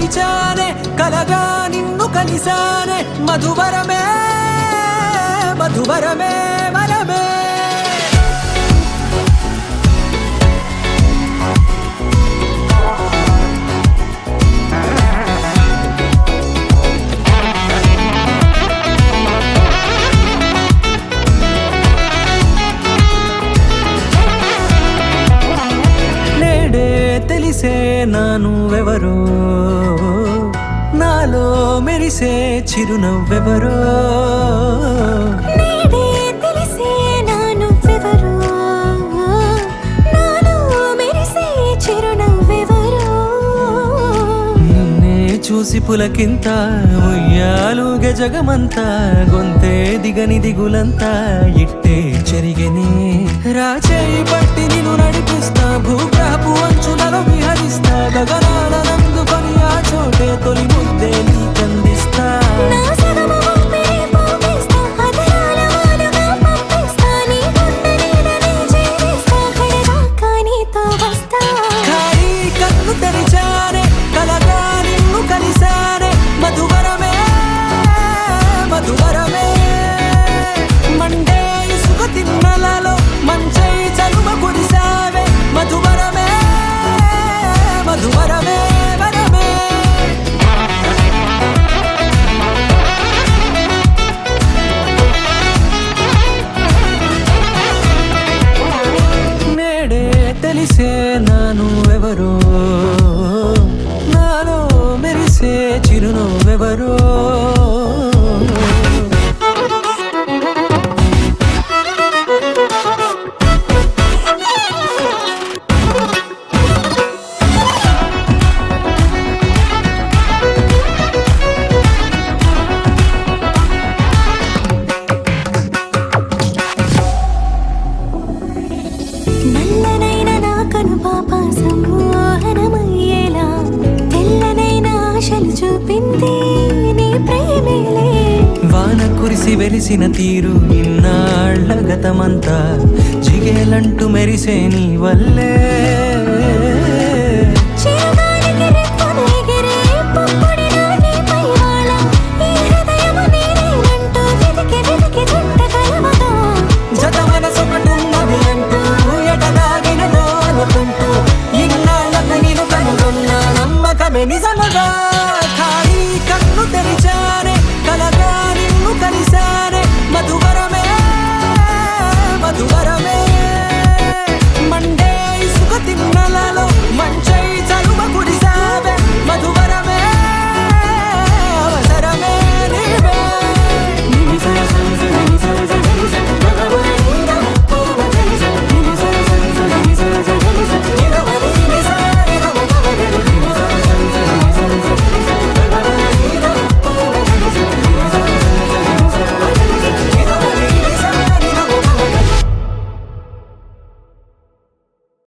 మరిచానే కలగా నిన్ను కలిసానే మధువరమే మధువరమే వరమే తెలిసే నానువెవరో నాలో మెరిసే చిరునవ్వెవరో నేడే తెలిసే నానువెవరో నాలో మెరిసే చిరునవ్వెవరో నిన్నే చూసి పులకింత ఉయ్యాలుగ జగమంతా గొంతే దిగని దిగులంతా ఇట్టే చెరిగనే రాచేయి పట్టి నిన్ను నడిపిస్తా భూగ్రహపు అంచులలో విహరిస్తా గగనాల నందుకొని ఆ చోటే తొలి ముద్దే నీకందిస్తా నా సగము ఊపిరి పోగిస్తా అదరాల వానగా పంపిస్తా నీ గుండె నీడనే చేరిస్తా కడదాకా నీతో వస్తా ఖాళీ కన్ను తెరిచానే కలగా నిన్ను కలిసానే మధువరమే మధువరమే మండే ఇసుక తిన్నలలో మంచై చలువ కురిసావే మధువరమే మధువరమే వరమే నేడే తెలిసే నానువెవరో నాలో మెరిసే చిరునవ్వెవరో నల్లనైన నా కనుపాప సమ్మోహనమయ్యేలా తెల్లనైన ఆశలు చూపింది నీ ప్రేమేలే వాన కురిసి వెలిసిన తీరు ఇన్నాళ్ల గతమంతా జిగేలంటూ మెరిసే నీ వల్లే